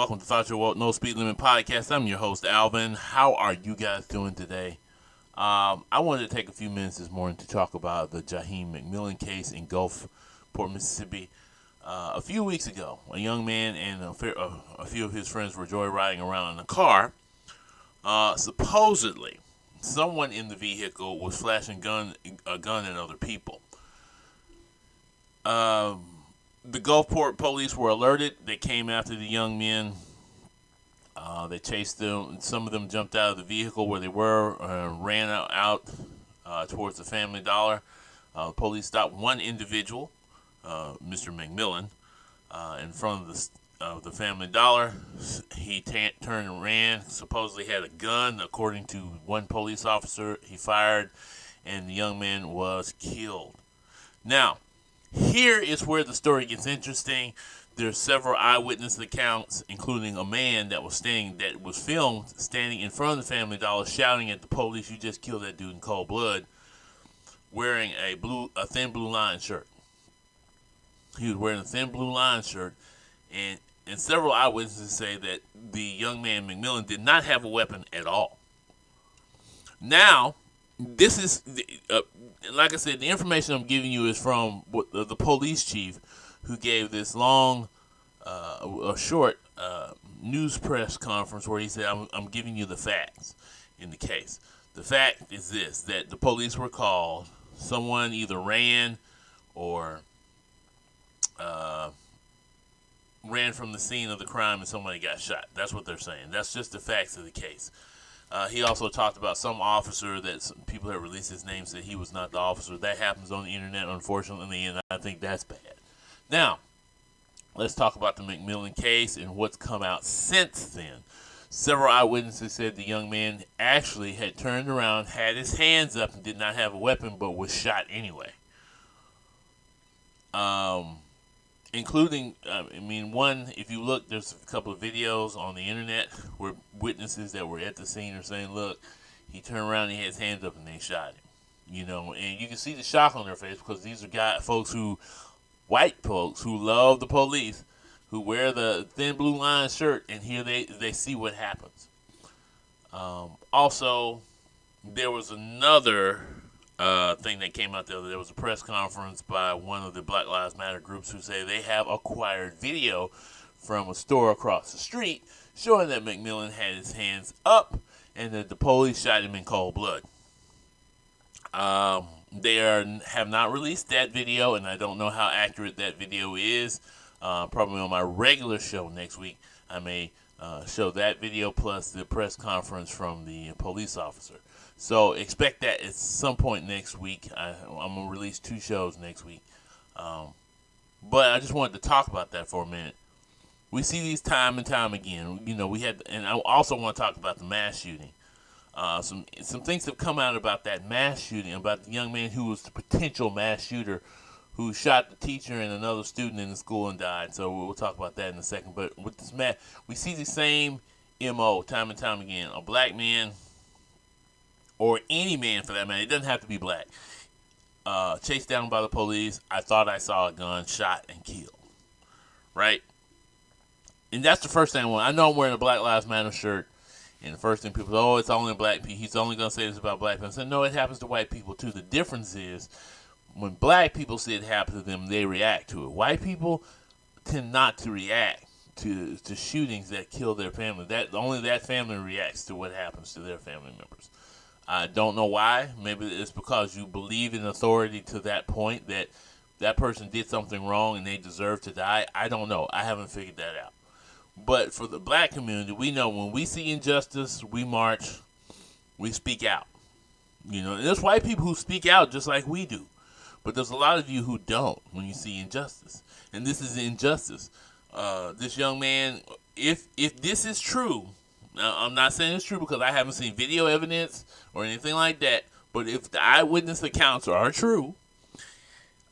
welcome to Thought Your Walk No Speed Limit Podcast. I'm your host, Alvin. How are you guys doing today? I wanted to take a few minutes this morning to talk about the Jahiem McMillan case in Gulfport, Mississippi. A few weeks ago, a young man and a few of his friends were joyriding around in a car. Supposedly, someone in the vehicle was flashing a gun at other people. The Gulfport police were alerted. They came after the young men. They chased them. Some of them jumped out of the vehicle where they were, ran out towards the Family Dollar. Police stopped one individual, Mr. McMillan, in front of the Family Dollar. He turned and ran. Supposedly had a gun, according to one police officer. He fired, and the young man was killed. Now, here is where the story gets interesting. There's several eyewitness accounts, including a man that was filmed standing in front of the Family Dollar, shouting at the police, "You just killed that dude in cold blood," wearing a thin blue line shirt. He was wearing a thin blue line shirt, and several eyewitnesses say that the young man McMillan did not have a weapon at all. Now, this is, like I said, the information I'm giving you is from the police chief, who gave this short news press conference where he said, I'm giving you the facts in the case. The fact is this, that the police were called. Someone either ran or ran from the scene of the crime and somebody got shot. That's what they're saying. That's just the facts of the case. He also talked about some officer that some people have released his name, said he was not the officer. That happens on the internet, unfortunately, and I think that's bad. Now, let's talk about the McMillan case and what's come out since then. Several eyewitnesses said the young man actually had turned around, had his hands up, and did not have a weapon, but was shot anyway. Including, one, if you look, there's a couple of videos on the internet where witnesses that were at the scene are saying, look, he turned around, he had his hands up, and they shot him. And you can see the shock on their face, because these are white folks who love the police, who wear the thin blue line shirt, and here they see what happens. Also, there was another thing that came out there. There was a press conference by one of the Black Lives Matter groups who say they have acquired video from a store across the street showing that McMillan had his hands up and that the police shot him in cold blood. They have not released that video, and I don't know how accurate that video is. Probably on my regular show next week, I may show that video plus the press conference from the police officer. So expect that at some point next week. I'm going to release 2 shows next week. But I just wanted to talk about that for a minute. We see these time and time again. And I also want to talk about the mass shooting. Some things have come out about that mass shooting, about the young man who was the potential mass shooter who shot the teacher and another student in the school and died. So we'll talk about that in a second. But with this we see the same MO time and time again. A black man, or any man for that matter, it doesn't have to be black, chased down by the police. I thought I saw a gun, shot and killed. Right? And that's the first thing I want. I know I'm wearing a Black Lives Matter shirt. And the first thing people say, it's only black people. He's only going to say this about black people. I said, no, it happens to white people too. The difference is when black people see it happen to them, they react to it. White people tend not to react to shootings that kill their family. Only that family reacts to what happens to their family members. I don't know why. Maybe it's because you believe in authority to that point that that person did something wrong and they deserve to die. I don't know. I haven't figured that out. But for the black community, we know when we see injustice, we march, we speak out. And there's white people who speak out just like we do. But there's a lot of you who don't when you see injustice. And this is injustice. This young man, if this is true, now I'm not saying it's true because I haven't seen video evidence or anything like that, but if the eyewitness accounts are true,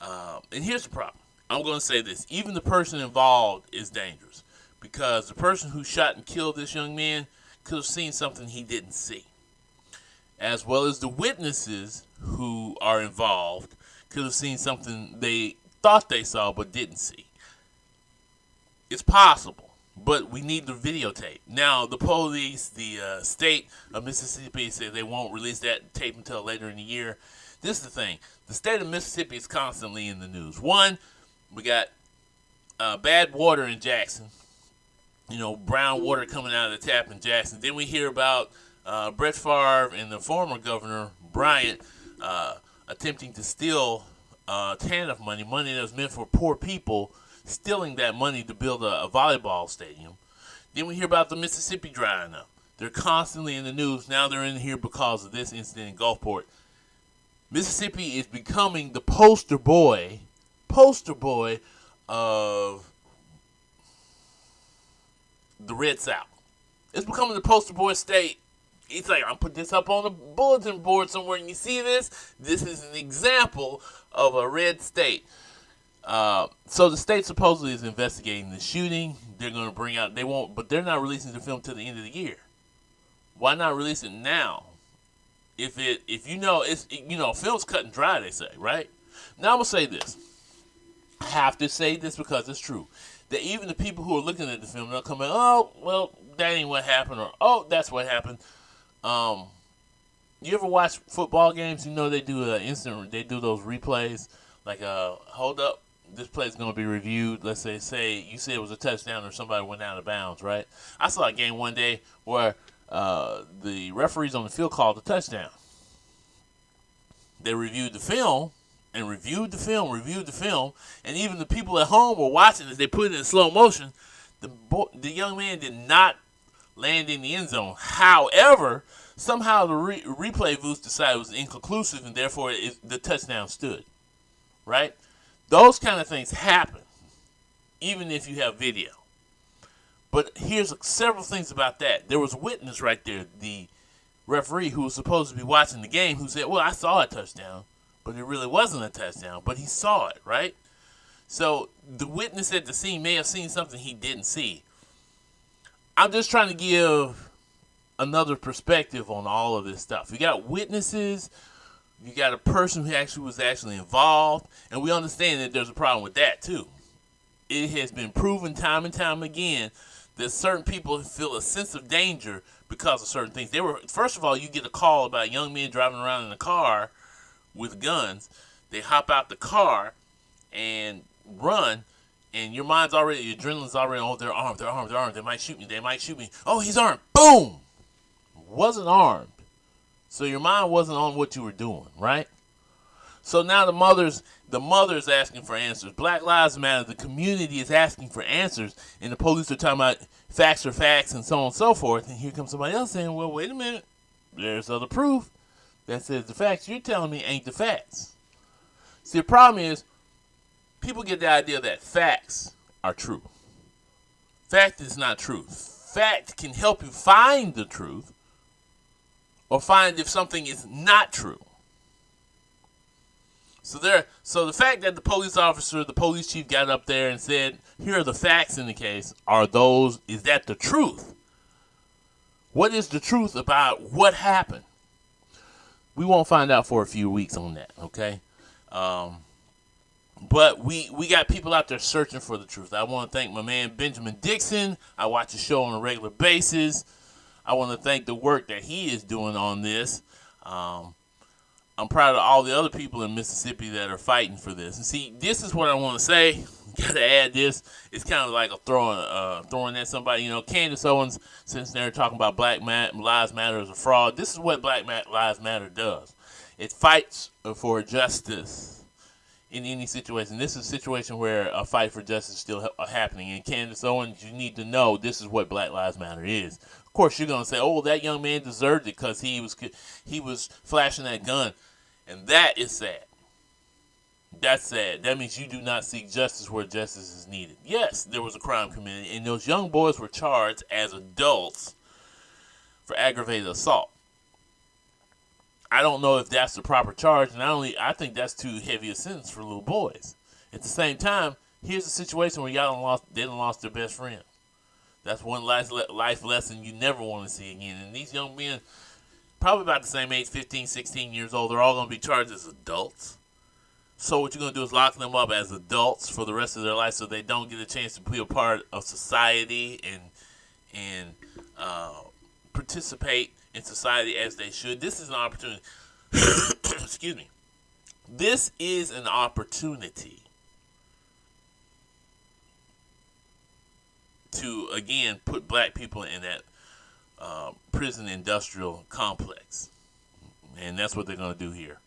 and here's the problem. I'm going to say this. Even the person involved is dangerous. Because the person who shot and killed this young man could have seen something he didn't see. As well as the witnesses who are involved could have seen something they thought they saw but didn't see. It's possible. But we need the videotape. Now, the police, the state of Mississippi said they won't release that tape until later in the year. This is the thing. The state of Mississippi is constantly in the news. One, we got bad water in Jackson. Brown water coming out of the tap in Jackson. Then we hear about Brett Favre and the former governor, Bryant, attempting to steal TANF money that was meant for poor people, stealing that money to build a volleyball stadium. Then we hear about the Mississippi drying up. They're constantly in the news. Now they're in here because of this incident in Gulfport. Mississippi is becoming the poster boy of the Red South. It's becoming the poster boy state. It's like, I'll put this up on the bulletin board somewhere, and you see this? This is an example of a red state. So the state supposedly is investigating the shooting. They're going to bring out, but they're not releasing the film till the end of the year. Why not release it now? If film's cut and dry, they say, right? Now I'm going to say this. I have to say this because it's true. That even the people who are looking at the film, they'll come in, oh, well, that ain't what happened, or, oh, that's what happened. You ever watch football games? They do they do those replays, like, hold up, this play's going to be reviewed. Let's say you said it was a touchdown or somebody went out of bounds, right? I saw a game one day where the referees on the field called a touchdown. They reviewed the film, and reviewed the film, and even the people at home were watching as they put it in slow motion. The young man did not land in the end zone. However, somehow the replay booth decided it was inconclusive, and therefore the touchdown stood. Right? Those kind of things happen, even if you have video. But here's several things about that. There was a witness right there, the referee who was supposed to be watching the game, who said, well, I saw a touchdown, but it really wasn't a touchdown, but he saw it, right? So the witness at the scene may have seen something he didn't see. I'm just trying to give another perspective on all of this stuff. You got witnesses, you got a person who was actually involved, and we understand that there's a problem with that too. It has been proven time and time again that certain people feel a sense of danger because of certain things. First of all, you get a call about young men driving around in a car with guns. They hop out the car and run, and your adrenaline's already, oh, they're armed, they might shoot me, oh, he's armed, boom! Wasn't armed. So your mind wasn't on what you were doing, right? So now the mother's asking for answers. Black Lives Matter, the community is asking for answers, and the police are talking about facts are facts and so on and so forth, and here comes somebody else saying, well, wait a minute, there's other proof that says the facts you're telling me ain't the facts. See, the problem is, people get the idea that facts are true. Fact is not truth. Fact can help you find the truth, or find if something is not true. So the fact that the police chief got up there and said, here are the facts in the case, is that the truth? What is the truth about what happened? We won't find out for a few weeks on that, okay? But we got people out there searching for the truth. I want to thank my man Benjamin Dixon. I watch his show on a regular basis. I want to thank the work that he is doing on this. I'm proud of all the other people in Mississippi that are fighting for this. And see, this is what I want to say. Got to add this. It's kind of like a throwing at somebody. Candace Owens, since they're talking about Black Lives Matter as a fraud, this is what Black Lives Matter does. It fights for justice in any situation. This is a situation where a fight for justice is still happening. And Candace Owens, you need to know this is what Black Lives Matter is. Of course, you're going to say, oh, that young man deserved it because he was flashing that gun. And that is sad. That's sad. That means you do not seek justice where justice is needed. Yes, there was a crime committed, and those young boys were charged as adults for aggravated assault. I don't know if that's the proper charge, and I think that's too heavy a sentence for little boys. At the same time, here's a situation where they lost their best friend. That's one life lesson you never want to see again. And these young men, probably about the same age, 15, 16 years old, they're all going to be charged as adults. So what you're going to do is lock them up as adults for the rest of their life, so they don't get a chance to be a part of society and participate in society as they should. This is an opportunity. Excuse me. This is an opportunity to, again, put black people in that prison industrial complex. And that's what they're going to do here.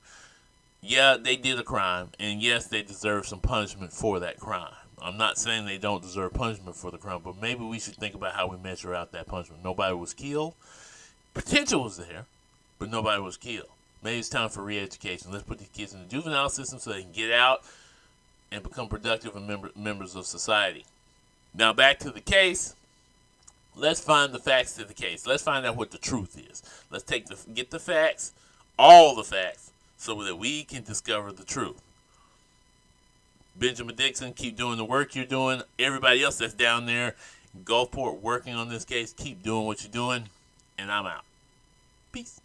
Yeah, they did a crime, and yes, they deserve some punishment for that crime. I'm not saying they don't deserve punishment for the crime, but maybe we should think about how we measure out that punishment. Nobody was killed. Potential was there, but nobody was killed. Maybe it's time for re-education. Let's put these kids in the juvenile system so they can get out and become productive and members of society. Now back to the case. Let's find the facts to the case. Let's find out what the truth is. Let's get the facts, all the facts, so that we can discover the truth. Benjamin Dixon, keep doing the work you're doing. Everybody else that's down there in Gulfport working on this case, keep doing what you're doing. And I'm out. Peace.